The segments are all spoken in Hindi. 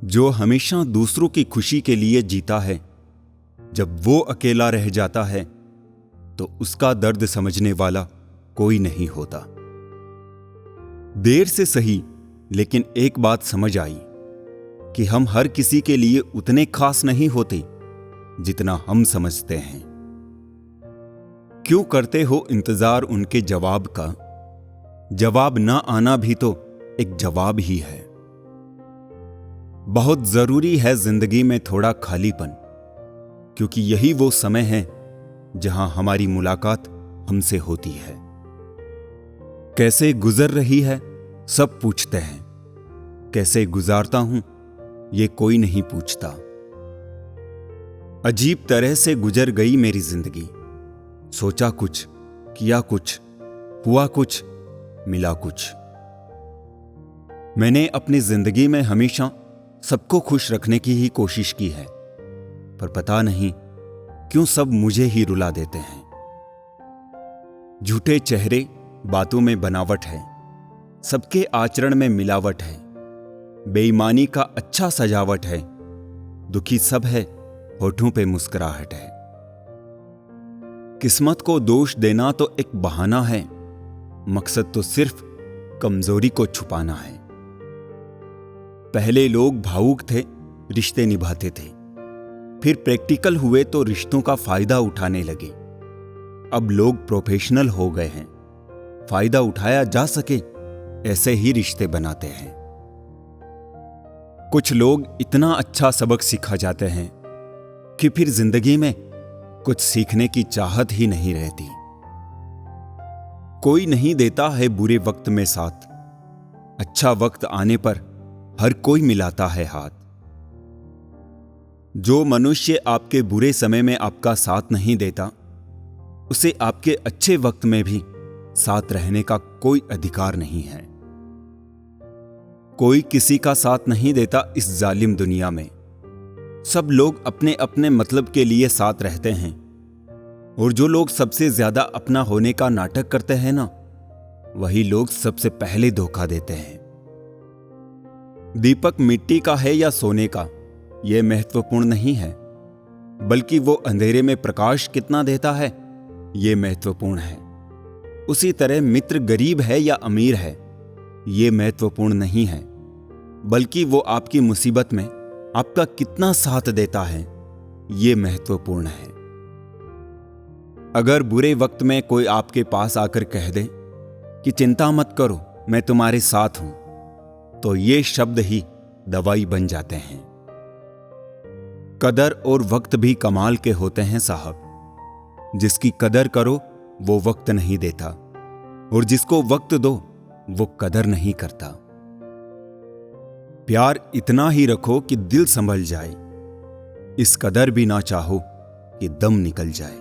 जो हमेशा दूसरों की खुशी के लिए जीता है, जब वो अकेला रह जाता है तो उसका दर्द समझने वाला कोई नहीं होता। देर से सही, लेकिन एक बात समझ आई कि हम हर किसी के लिए उतने खास नहीं होते जितना हम समझते हैं। क्यों करते हो इंतजार उनके जवाब का? जवाब ना आना भी तो एक जवाब ही है। बहुत जरूरी है जिंदगी में थोड़ा खालीपन, क्योंकि यही वो समय है जहां हमारी मुलाकात हमसे होती है। कैसे गुजर रही है सब पूछते हैं, कैसे गुजारता हूं ये कोई नहीं पूछता। अजीब तरह से गुजर गई मेरी जिंदगी। सोचा कुछ, किया कुछ, हुआ कुछ, मिला कुछ। मैंने अपनी जिंदगी में हमेशा सबको खुश रखने की ही कोशिश की है, पर पता नहीं क्यों सब मुझे ही रुला देते हैं। झूठे चेहरे, बातों में बनावट है, सबके आचरण में मिलावट है, बेईमानी का अच्छा सजावट है, दुखी सब है, होठों पे मुस्कुराहट है। किस्मत को दोष देना तो एक बहाना है, मकसद तो सिर्फ कमजोरी को छुपाना है। पहले लोग भावुक थे, रिश्ते निभाते थे, फिर प्रैक्टिकल हुए तो रिश्तों का फायदा उठाने लगे। अब लोग प्रोफेशनल हो गए हैं, फायदा उठाया जा सके ऐसे ही रिश्ते बनाते हैं। कुछ लोग इतना अच्छा सबक सिखा जाते हैं कि फिर जिंदगी में कुछ सीखने की चाहत ही नहीं रहती। कोई नहीं देता है बुरे वक्त में साथ, अच्छा वक्त आने पर हर कोई मिलाता है हाथ। जो मनुष्य आपके बुरे समय में आपका साथ नहीं देता, उसे आपके अच्छे वक्त में भी साथ रहने का कोई अधिकार नहीं है। कोई किसी का साथ नहीं देता इस जालिम दुनिया में। सब लोग अपने अपने मतलब के लिए साथ रहते हैं, और जो लोग सबसे ज्यादा अपना होने का नाटक करते हैं ना, वही लोग सबसे पहले धोखा देते हैं। दीपक मिट्टी का है या सोने का, यह महत्वपूर्ण नहीं है, बल्कि वो अंधेरे में प्रकाश कितना देता है यह महत्वपूर्ण है। उसी तरह मित्र गरीब है या अमीर है, यह महत्वपूर्ण नहीं है, बल्कि वो आपकी मुसीबत में आपका कितना साथ देता है यह महत्वपूर्ण है। अगर बुरे वक्त में कोई आपके पास आकर कह दे कि चिंता मत करो मैं तुम्हारे साथ हूं, तो ये शब्द ही दवाई बन जाते हैं। कदर और वक्त भी कमाल के होते हैं साहब। जिसकी कदर करो वो वक्त नहीं देता, और जिसको वक्त दो वो कदर नहीं करता। प्यार इतना ही रखो कि दिल संभल जाए, इस कदर भी ना चाहो कि दम निकल जाए।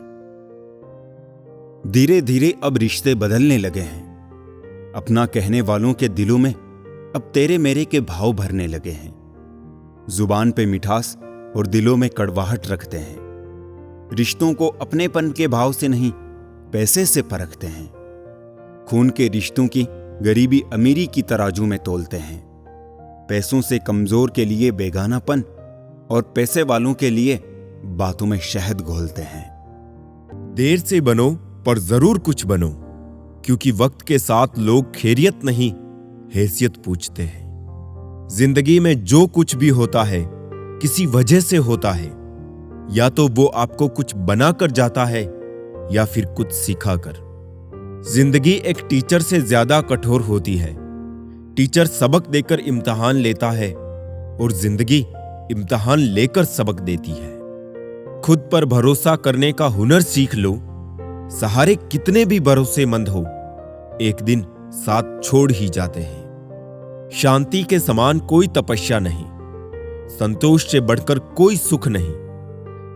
धीरे धीरे अब रिश्ते बदलने लगे हैं। अपना कहने वालों के दिलों में अब तेरे मेरे के भाव भरने लगे हैं। जुबान पे मिठास और दिलों में कड़वाहट रखते हैं। रिश्तों को अपनेपन के भाव से नहीं, पैसे से परखते हैं। खून के रिश्तों की गरीबी अमीरी की तराजू में तोलते हैं। पैसों से कमजोर के लिए बेगानापन, और पैसे वालों के लिए बातों में शहद घोलते हैं। देर से बनो पर जरूर कुछ बनो, क्योंकि वक्त के साथ लोग खैरियत नहीं हैसियत पूछते हैं। जिंदगी में जो कुछ भी होता है किसी वजह से होता है, या तो वो आपको कुछ बनाकर जाता है या फिर कुछ सिखाकर। जिंदगी एक टीचर से ज्यादा कठोर होती है। टीचर सबक देकर इम्तिहान लेता है, और जिंदगी इम्तिहान लेकर सबक देती है। खुद पर भरोसा करने का हुनर सीख लो। सहारे कितने भी भरोसेमंद हो, एक दिन साथ छोड़ ही जाते हैं। शांति के समान कोई तपस्या नहीं, संतोष से बढ़कर कोई सुख नहीं,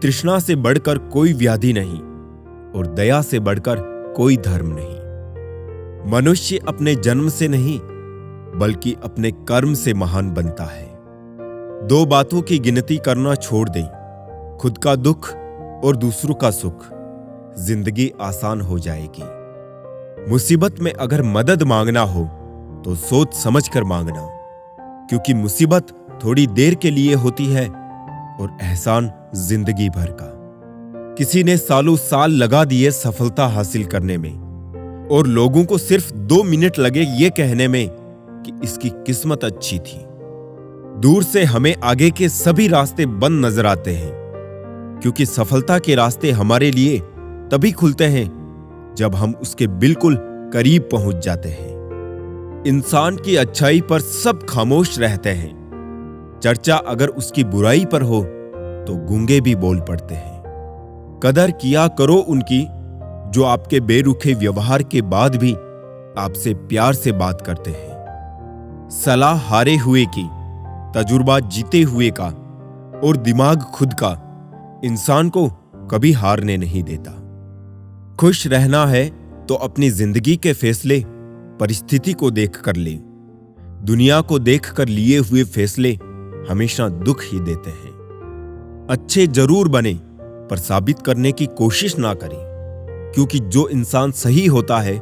तृष्णा से बढ़कर कोई व्याधि नहीं, और दया से बढ़कर कोई धर्म नहीं। मनुष्य अपने जन्म से नहीं, बल्कि अपने कर्म से महान बनता है। दो बातों की गिनती करना छोड़ दें, खुद का दुख और दूसरों का सुख। जिंदगी आसान हो जाएगी। मुसीबत में अगर मदद मांगना हो तो सोच समझकर मांगना, क्योंकि मुसीबत थोड़ी देर के लिए होती है और एहसान जिंदगी भर का। किसी ने सालों साल लगा दिए सफलता हासिल करने में और लोगों को सिर्फ 2 मिनट लगे ये कहने में कि इसकी किस्मत अच्छी थी। दूर से हमें आगे के सभी रास्ते बंद नजर आते हैं, क्योंकि सफलता के रास्ते हमारे लिए तभी खुलते हैं जब हम उसके बिल्कुल करीब पहुंच जाते हैं। इंसान की अच्छाई पर सब खामोश रहते हैं। चर्चा अगर उसकी बुराई पर हो तो गूंगे भी बोल पड़ते हैं। कदर किया करो उनकी जो आपके बेरुखे व्यवहार के बाद भी आपसे प्यार से बात करते हैं। सलाह हारे हुए की, तजुर्बा जीते हुए का और दिमाग खुद का इंसान को कभी हारने नहीं देता। खुश रहना है तो अपनी जिंदगी के फैसले परिस्थिति को देख कर ले। दुनिया को देख कर लिए हुए फैसले हमेशा दुख ही देते हैं। अच्छे जरूर बने पर साबित करने की कोशिश ना करें, क्योंकि जो इंसान सही होता है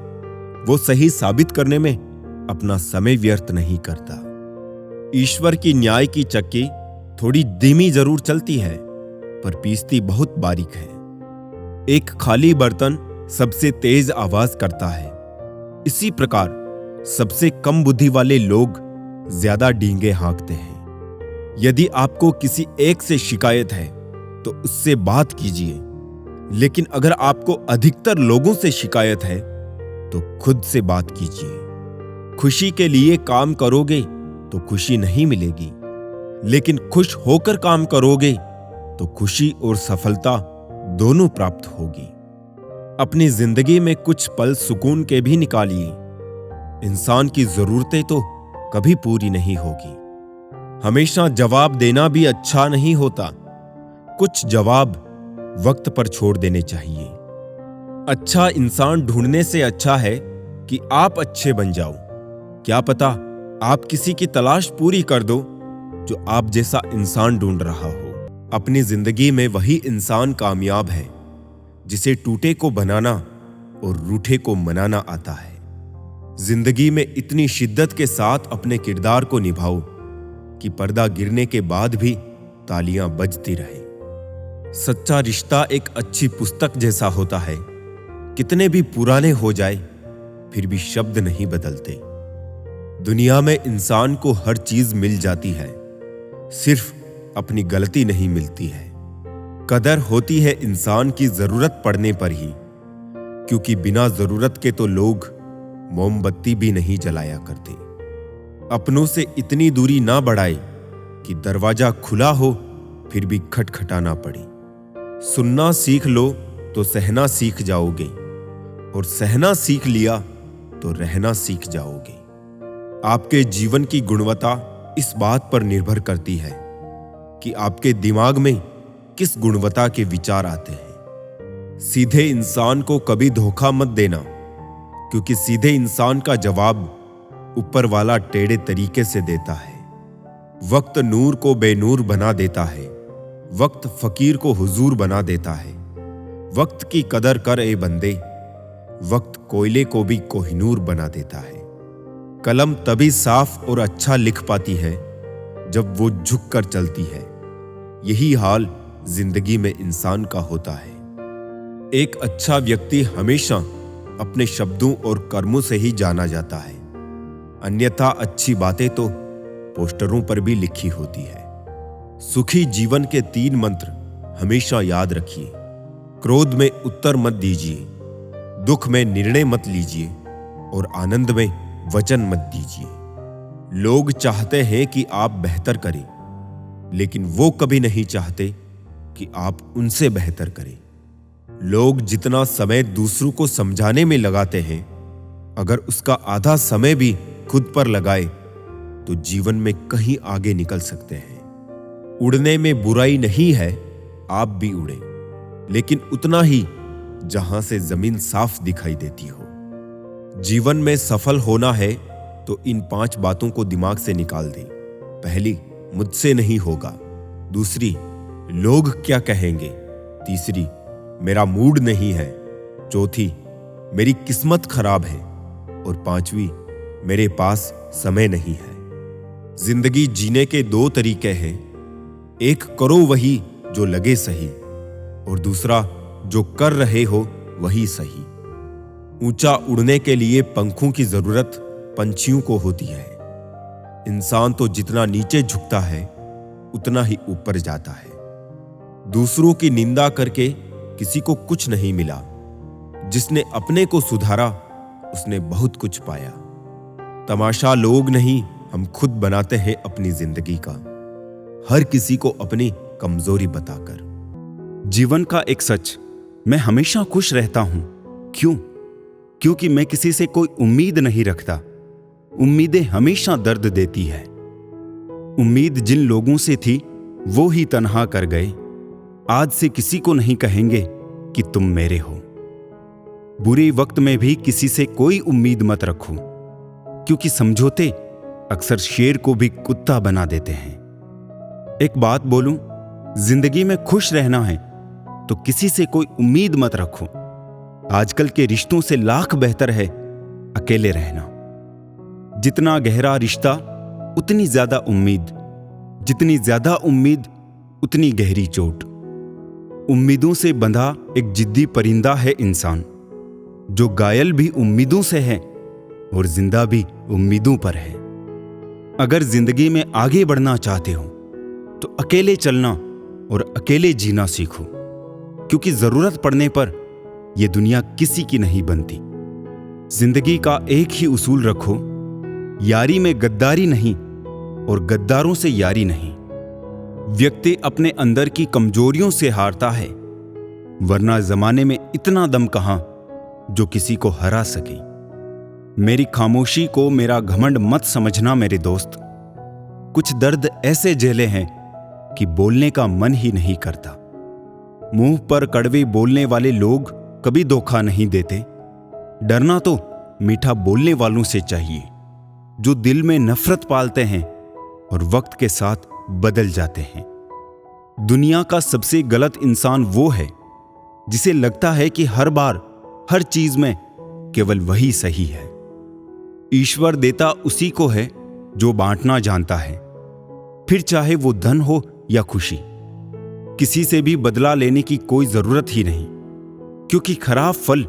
वो सही साबित करने में अपना समय व्यर्थ नहीं करता। ईश्वर की न्याय की चक्की थोड़ी धीमी जरूर चलती है पर पीसती बहुत बारीक है। एक खाली बर्तन सबसे तेज आवाज करता है। इसी प्रकार सबसे कम बुद्धि वाले लोग ज्यादा डींगे हाँकते हैं। यदि आपको किसी एक से शिकायत है तो उससे बात कीजिए, लेकिन अगर आपको अधिकतर लोगों से शिकायत है तो खुद से बात कीजिए। खुशी के लिए काम करोगे तो खुशी नहीं मिलेगी, लेकिन खुश होकर काम करोगे तो खुशी और सफलता दोनों प्राप्त होगी। अपनी जिंदगी में कुछ पल सुकून के भी निकालिए। इंसान की जरूरतें तो कभी पूरी नहीं होगी। हमेशा जवाब देना भी अच्छा नहीं होता। कुछ जवाब वक्त पर छोड़ देने चाहिए। अच्छा इंसान ढूंढने से अच्छा है कि आप अच्छे बन जाओ। क्या पता आप किसी की तलाश पूरी कर दो जो आप जैसा इंसान ढूंढ रहा हो। अपनी जिंदगी में वही इंसान कामयाब है जिसे टूटे को बनाना और रूठे को मनाना आता है। जिंदगी में इतनी शिद्दत के साथ अपने किरदार को निभाओ कि पर्दा गिरने के बाद भी तालियां बजती रहे। सच्चा रिश्ता एक अच्छी पुस्तक जैसा होता है। कितने भी पुराने हो जाए फिर भी शब्द नहीं बदलते। दुनिया में इंसान को हर चीज मिल जाती है, सिर्फ अपनी गलती नहीं मिलती है। कदर होती है इंसान की जरूरत पड़ने पर ही, क्योंकि बिना जरूरत के तो लोग मोमबत्ती भी नहीं जलाया करते। अपनों से इतनी दूरी ना बढ़ाए कि दरवाजा खुला हो फिर भी खटखटाना पड़े। सुनना सीख लो तो सहना सीख जाओगे, और सहना सीख लिया तो रहना सीख जाओगे। आपके जीवन की गुणवत्ता इस बात पर निर्भर करती है कि आपके दिमाग में किस गुणवत्ता के विचार आते हैं। सीधे इंसान को कभी धोखा मत देना, क्योंकि सीधे इंसान का जवाब ऊपर वाला टेढ़े तरीके से देता है। वक्त नूर को बेनूर बना देता है, वक्त फकीर को हुजूर बना देता है। वक्त की कदर कर ए बंदे, वक्त कोयले को भी कोहिनूर बना देता है। कलम तभी साफ और अच्छा लिख पाती है जब वो झुक कर चलती है। यही हाल जिंदगी में इंसान का होता है। एक अच्छा व्यक्ति हमेशा अपने शब्दों और कर्मों से ही जाना जाता है, अन्यथा अच्छी बातें तो पोस्टरों पर भी लिखी होती है। सुखी जीवन के 3 मंत्र हमेशा याद रखिए। क्रोध में उत्तर मत दीजिए, दुख में निर्णय मत लीजिए और आनंद में वचन मत दीजिए। लोग चाहते हैं कि आप बेहतर करें, लेकिन वो कभी नहीं चाहते कि आप उनसे बेहतर करें। लोग जितना समय दूसरों को समझाने में लगाते हैं, अगर उसका आधा समय भी खुद पर लगाए तो जीवन में कहीं आगे निकल सकते हैं। उड़ने में बुराई नहीं है, आप भी उड़े, लेकिन उतना ही जहां से जमीन साफ दिखाई देती हो। जीवन में सफल होना है तो इन 5 बातों को दिमाग से निकाल दें। पहली, मुझसे नहीं होगा। दूसरी, लोग क्या कहेंगे। तीसरी, मेरा मूड नहीं है। चौथी, मेरी किस्मत खराब है। और 5वीं, मेरे पास समय नहीं है। जिंदगी जीने के दो तरीके हैं, एक करो वही जो लगे सही, और दूसरा जो कर रहे हो वही सही। ऊंचा उड़ने के लिए पंखों की जरूरत पंछियों को होती है। इंसान तो जितना नीचे झुकता है उतना ही ऊपर जाता है। दूसरों की निंदा करके किसी को कुछ नहीं मिला। जिसने अपने को सुधारा उसने बहुत कुछ पाया। तमाशा लोग नहीं, हम खुद बनाते हैं अपनी जिंदगी का, हर किसी को अपनी कमजोरी बताकर। जीवन का एक सच, मैं हमेशा खुश रहता हूं। क्यों? क्योंकि मैं किसी से कोई उम्मीद नहीं रखता। उम्मीदें हमेशा दर्द देती है। उम्मीद जिन लोगों से थी वो ही तन्हा कर गए। आज से किसी को नहीं कहेंगे कि तुम मेरे हो। बुरे वक्त में भी किसी से कोई उम्मीद मत रखो, क्योंकि समझौते अक्सर शेर को भी कुत्ता बना देते हैं। एक बात बोलूं, जिंदगी में खुश रहना है तो किसी से कोई उम्मीद मत रखो। आजकल के रिश्तों से लाख बेहतर है अकेले रहना। जितना गहरा रिश्ता उतनी ज्यादा उम्मीद, जितनी ज्यादा उम्मीद उतनी गहरी चोट। उम्मीदों से बंधा एक जिद्दी परिंदा है इंसान, जो घायल भी उम्मीदों से है और जिंदा भी उम्मीदों पर है। अगर जिंदगी में आगे बढ़ना चाहते हो तो अकेले चलना और अकेले जीना सीखो, क्योंकि जरूरत पड़ने पर यह दुनिया किसी की नहीं बनती। जिंदगी का एक ही उसूल रखो, यारी में गद्दारी नहीं और गद्दारों से यारी नहीं। व्यक्ति अपने अंदर की कमजोरियों से हारता है, वरना जमाने में इतना दम कहां जो किसी को हरा सके। मेरी खामोशी को मेरा घमंड मत समझना मेरे दोस्त। कुछ दर्द ऐसे झेले हैं कि बोलने का मन ही नहीं करता। मुंह पर कड़वे बोलने वाले लोग कभी धोखा नहीं देते। डरना तो मीठा बोलने वालों से चाहिए, जो दिल में नफरत पालते हैं और वक्त के साथ बदल जाते हैं। दुनिया का सबसे गलत इंसान वो है जिसे लगता है कि हर बार हर चीज में केवल वही सही है। ईश्वर देता उसी को है जो बांटना जानता है, फिर चाहे वो धन हो या खुशी। किसी से भी बदला लेने की कोई जरूरत ही नहीं, क्योंकि खराब फल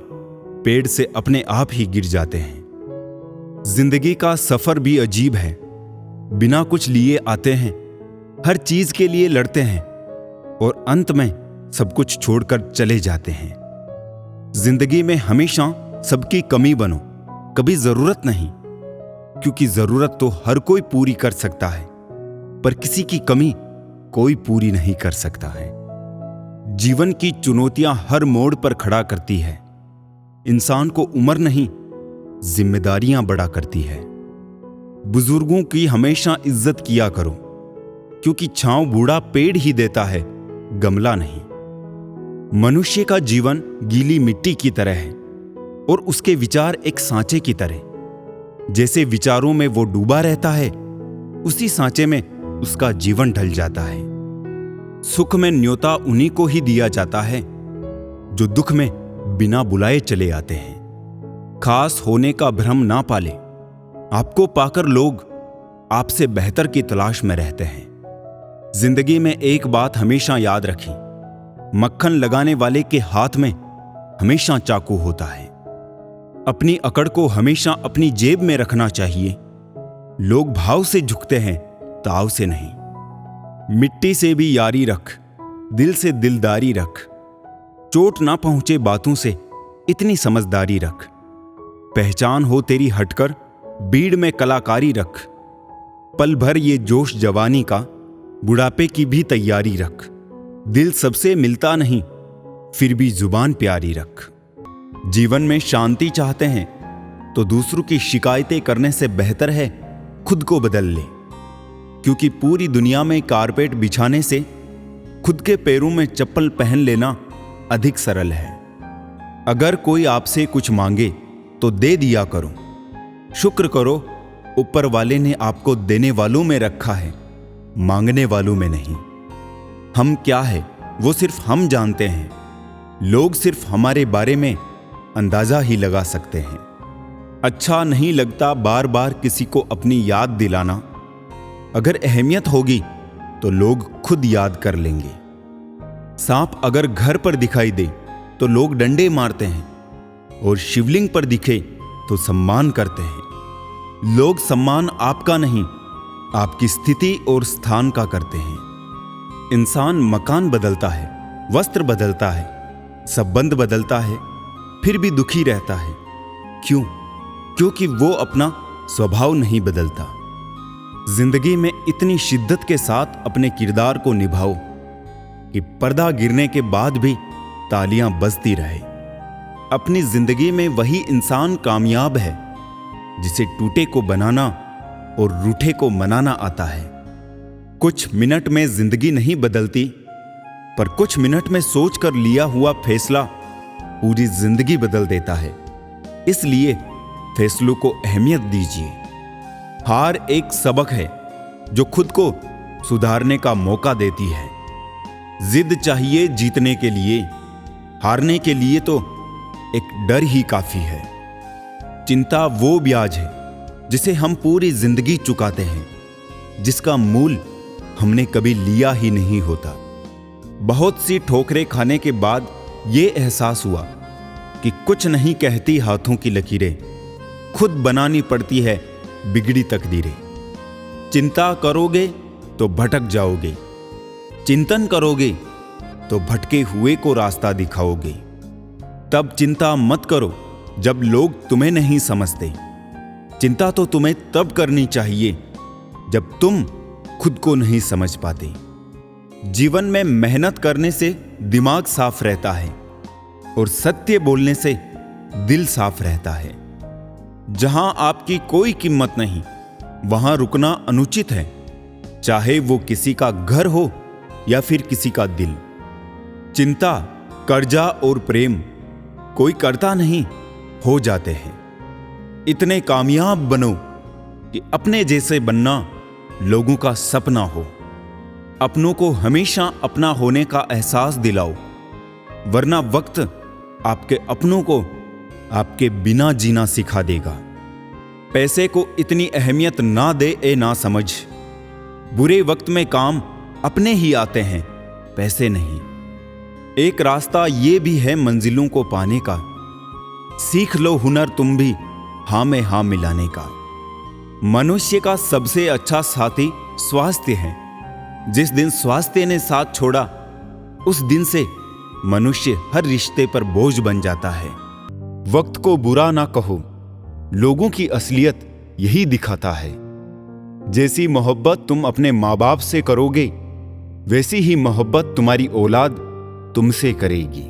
पेड़ से अपने आप ही गिर जाते हैं। जिंदगी का सफर भी अजीब है। बिना कुछ लिए आते हैं, हर चीज के लिए लड़ते हैं और अंत में सब कुछ छोड़कर चले जाते हैं। जिंदगी में हमेशा सबकी कमी बनो, कभी जरूरत नहीं, क्योंकि जरूरत तो हर कोई पूरी कर सकता है, पर किसी की कमी कोई पूरी नहीं कर सकता है। जीवन की चुनौतियां हर मोड़ पर खड़ा करती है। इंसान को उम्र नहीं, जिम्मेदारियां बड़ा करती है। बुजुर्गों की हमेशा इज्जत किया करो, क्योंकि छांव बूढ़ा पेड़ ही देता है, गमला नहीं। मनुष्य का जीवन गीली मिट्टी की तरह है और उसके विचार एक सांचे की तरह। जैसे विचारों में वो डूबा रहता है, उसी सांचे में उसका जीवन ढल जाता है। सुख में न्योता उन्हीं को ही दिया जाता है जो दुख में बिना बुलाए चले आते हैं। खास होने का भ्रम ना पाले। आपको पाकर लोग आपसे बेहतर की तलाश में रहते हैं। जिंदगी में एक बात हमेशा याद रखें, मक्खन लगाने वाले के हाथ में हमेशा चाकू होता है। अपनी अकड़ को हमेशा अपनी जेब में रखना चाहिए। लोग भाव से झुकते हैं, ताव से नहीं। मिट्टी से भी यारी रख, दिल से दिलदारी रख। चोट ना पहुंचे बातों से इतनी समझदारी रख। पहचान हो तेरी हटकर भीड़ में कलाकारी रख। पल भर ये जोश जवानी का, बुढ़ापे की भी तैयारी रख। दिल सबसे मिलता नहीं, फिर भी जुबान प्यारी रख। जीवन में शांति चाहते हैं तो दूसरों की शिकायतें करने से बेहतर है खुद को बदल ले, क्योंकि पूरी दुनिया में कारपेट बिछाने से खुद के पैरों में चप्पल पहन लेना अधिक सरल है। अगर कोई आपसे कुछ मांगे तो दे दिया करो। शुक्र करो, ऊपर वाले ने आपको देने वालों में रखा है, मांगने वालों में नहीं। हम क्या है वो सिर्फ हम जानते हैं। लोग सिर्फ हमारे बारे में अंदाजा ही लगा सकते हैं। अच्छा नहीं लगता बार बार किसी को अपनी याद दिलाना, अगर अहमियत होगी तो लोग खुद याद कर लेंगे। सांप अगर घर पर दिखाई दे तो लोग डंडे मारते हैं और शिवलिंग पर दिखे तो सम्मान करते हैं। लोग सम्मान आपका नहीं, आपकी स्थिति और स्थान का करते हैं। इंसान मकान बदलता है, वस्त्र बदलता है, संबंध बदलता है, फिर भी दुखी रहता है। क्यों? क्योंकि वो अपना स्वभाव नहीं बदलता। जिंदगी में इतनी शिद्दत के साथ अपने किरदार को निभाओ कि पर्दा गिरने के बाद भी तालियां बजती रहे। अपनी जिंदगी में वही इंसान कामयाब है जिसे टूटे को बनाना और रूठे को मनाना आता है। कुछ मिनट में जिंदगी नहीं बदलती, पर कुछ मिनट में सोचकर लिया हुआ फैसला पूरी जिंदगी बदल देता है। इसलिए फैसलों को अहमियत दीजिए। हार एक सबक है जो खुद को सुधारने का मौका देती है। जिद चाहिए जीतने के लिए, हारने के लिए तो एक डर ही काफी है। चिंता वो ब्याज है जिसे हम पूरी जिंदगी चुकाते हैं, जिसका मूल हमने कभी लिया ही नहीं होता। बहुत सी ठोकरें खाने के बाद ये एहसास हुआ कि कुछ नहीं कहती हाथों की लकीरें, खुद बनानी पड़ती है बिगड़ी तकदीरें। चिंता करोगे तो भटक जाओगे, चिंतन करोगे तो भटके हुए को रास्ता दिखाओगे। तब चिंता मत करो जब लोग तुम्हें नहीं समझते। चिंता तो तुम्हें तब करनी चाहिए जब तुम खुद को नहीं समझ पाते। जीवन में मेहनत करने से दिमाग साफ रहता है और सत्य बोलने से दिल साफ रहता है। जहां आपकी कोई कीमत नहीं, वहां रुकना अनुचित है, चाहे वो किसी का घर हो या फिर किसी का दिल। चिंता, कर्जा और प्रेम कोई करता नहीं, हो जाते हैं। इतने कामयाब बनो कि अपने जैसे बनना लोगों का सपना हो। अपनों को हमेशा अपना होने का एहसास दिलाओ, वरना वक्त आपके अपनों को आपके बिना जीना सिखा देगा। पैसे को इतनी अहमियत ना दे ए ना समझ। बुरे वक्त में काम अपने ही आते हैं, पैसे नहीं। एक रास्ता ये भी है मंजिलों को पाने का, सीख लो हुनर तुम भी हां में हां मिलाने का। मनुष्य का सबसे अच्छा साथी स्वास्थ्य है। जिस दिन स्वास्थ्य ने साथ छोड़ा, उस दिन से मनुष्य हर रिश्ते पर बोझ बन जाता है। वक्त को बुरा ना कहो, लोगों की असलियत यही दिखाता है। जैसी मोहब्बत तुम अपने माँ बाप से करोगे, वैसी ही मोहब्बत तुम्हारी औलाद तुमसे करेगी।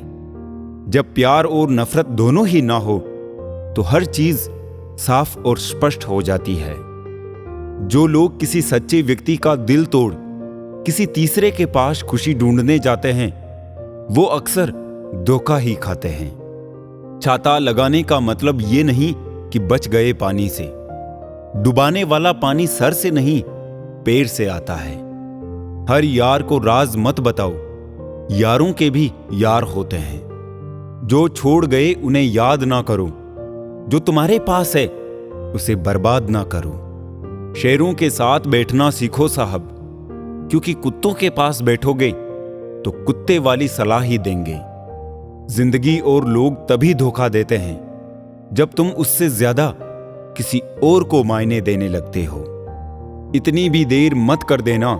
जब प्यार और नफरत दोनों ही ना हो तो हर चीज साफ और स्पष्ट हो जाती है। जो लोग किसी सच्चे व्यक्ति का दिल तोड़ किसी तीसरे के पास खुशी ढूंढने जाते हैं, वो अक्सर धोखा ही खाते हैं। छाता लगाने का मतलब ये नहीं कि बच गए पानी से। डुबाने वाला पानी सर से नहीं, पैर से आता है। हर यार को राज मत बताओ, यारों के भी यार होते हैं। जो छोड़ गए उन्हें याद ना करो, जो तुम्हारे पास है उसे बर्बाद ना करो। शेरों के साथ बैठना सीखो साहब, क्योंकि कुत्तों के पास बैठोगे तो कुत्ते वाली सलाह ही देंगे। जिंदगी और लोग तभी धोखा देते हैं जब तुम उससे ज्यादा किसी और को मायने देने लगते हो। इतनी भी देर मत कर देना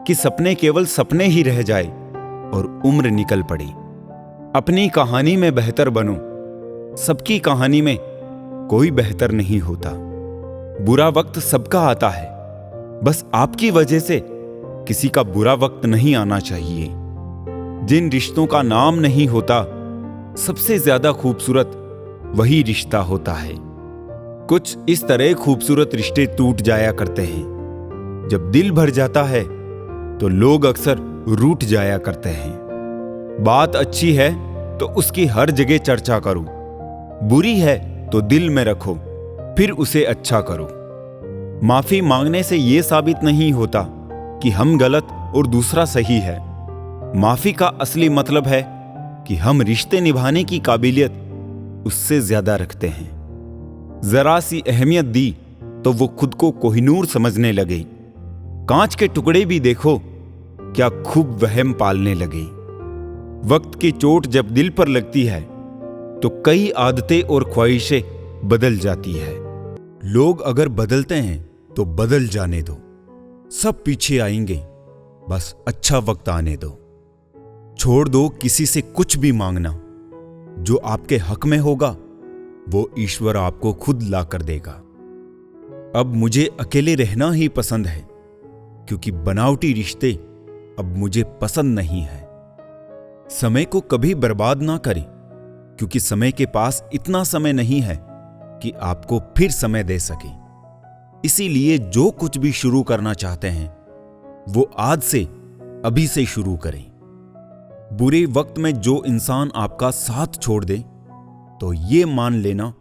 कि सपने केवल सपने ही रह जाए और उम्र निकल पड़े। अपनी कहानी में बेहतर बनो, सबकी कहानी में कोई बेहतर नहीं होता। बुरा वक्त सबका आता है, बस आपकी वजह से किसी का बुरा वक्त नहीं आना चाहिए। जिन रिश्तों का नाम नहीं होता, सबसे ज्यादा खूबसूरत वही रिश्ता होता है। कुछ इस तरह खूबसूरत रिश्ते टूट जाया करते हैं। जब दिल भर जाता है तो लोग अक्सर रूठ जाया करते हैं। बात अच्छी है तो उसकी हर जगह चर्चा करो, बुरी है तो दिल में रखो, फिर उसे अच्छा करो। माफी मांगने से यह साबित नहीं होता कि हम गलत और दूसरा सही है। माफी का असली मतलब है कि हम रिश्ते निभाने की काबिलियत उससे ज्यादा रखते हैं। जरा सी अहमियत दी तो वो खुद को कोहिनूर समझने लगे। कांच के टुकड़े भी देखो क्या खूब वहम पालने लगे। वक्त की चोट जब दिल पर लगती है तो कई आदतें और ख्वाहिशें बदल जाती है। लोग अगर बदलते हैं तो बदल जाने दो, सब पीछे आएंगे, बस अच्छा वक्त आने दो। छोड़ दो किसी से कुछ भी मांगना, जो आपके हक में होगा वो ईश्वर आपको खुद ला कर देगा। अब मुझे अकेले रहना ही पसंद है, क्योंकि बनावटी रिश्ते अब मुझे पसंद नहीं है। समय को कभी बर्बाद ना करें, क्योंकि समय के पास इतना समय नहीं है कि आपको फिर समय दे सके। इसीलिए जो कुछ भी शुरू करना चाहते हैं वो आज से, अभी से शुरू करें। बुरे वक्त में जो इंसान आपका साथ छोड़ दे तो ये मान लेना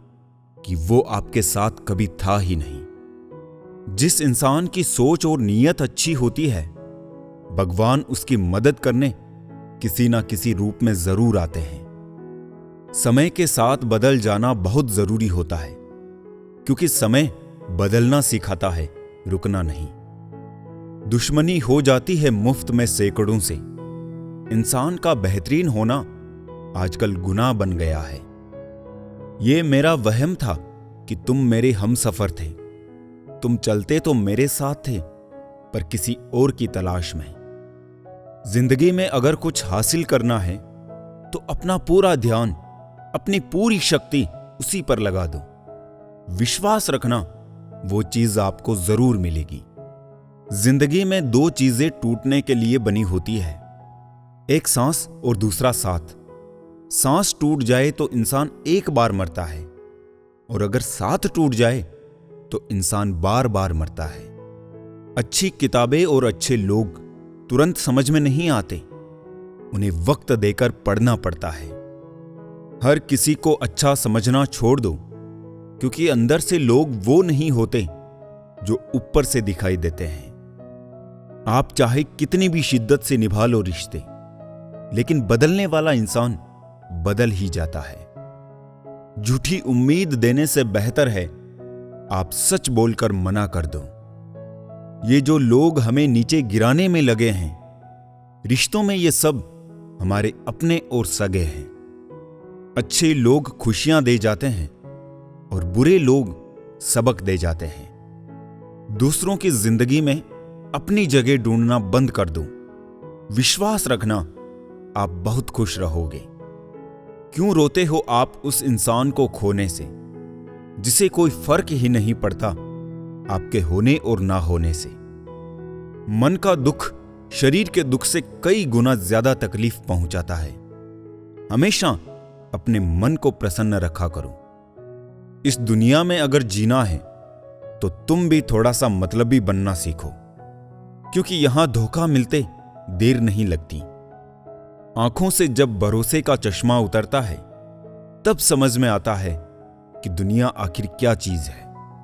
कि वो आपके साथ कभी था ही नहीं। जिस इंसान की सोच और नीयत अच्छी होती है, भगवान उसकी मदद करने किसी ना किसी रूप में जरूर आते हैं। समय के साथ बदल जाना बहुत जरूरी होता है, क्योंकि समय बदलना सिखाता है, रुकना नहीं। दुश्मनी हो जाती है मुफ्त में सैकड़ों से। इंसान का बेहतरीन होना आजकल गुनाह बन गया है। ये मेरा वहम था कि तुम मेरे हमसफर थे। तुम चलते तो मेरे साथ थे, पर किसी और की तलाश में। जिंदगी में अगर कुछ हासिल करना है तो अपना पूरा ध्यान, अपनी पूरी शक्ति उसी पर लगा दो। विश्वास रखना, वो चीज आपको जरूर मिलेगी। जिंदगी में दो चीजें टूटने के लिए बनी होती है, एक सांस और दूसरा साथ। सांस टूट जाए तो इंसान एक बार मरता है, और अगर साथ टूट जाए तो इंसान बार बार मरता है। अच्छी किताबें और अच्छे लोग तुरंत समझ में नहीं आते, उन्हें वक्त देकर पढ़ना पड़ता है। हर किसी को अच्छा समझना छोड़ दो, क्योंकि अंदर से लोग वो नहीं होते जो ऊपर से दिखाई देते हैं। आप चाहे कितनी भी शिद्दत से निभा लो रिश्ते, लेकिन बदलने वाला इंसान बदल ही जाता है। झूठी उम्मीद देने से बेहतर है आप सच बोलकर मना कर दो। ये जो लोग हमें नीचे गिराने में लगे हैं, रिश्तों में ये सब हमारे अपने और सगे हैं। अच्छे लोग खुशियां दे जाते हैं और बुरे लोग सबक दे जाते हैं। दूसरों की जिंदगी में अपनी जगह ढूंढना बंद कर दो। विश्वास रखना, आप बहुत खुश रहोगे। क्यों रोते हो आप उस इंसान को खोने से, जिसे कोई फर्क ही नहीं पड़ता आपके होने और ना होने से। मन का दुख शरीर के दुख से कई गुना ज्यादा तकलीफ पहुंचाता है। हमेशा अपने मन को प्रसन्न रखा करो। इस दुनिया में अगर जीना है तो तुम भी थोड़ा सा मतलबी बनना सीखो, क्योंकि यहां धोखा मिलते देर नहीं लगती। आंखों से जब भरोसे का चश्मा उतरता है, तब समझ में आता है कि दुनिया आखिर क्या चीज है।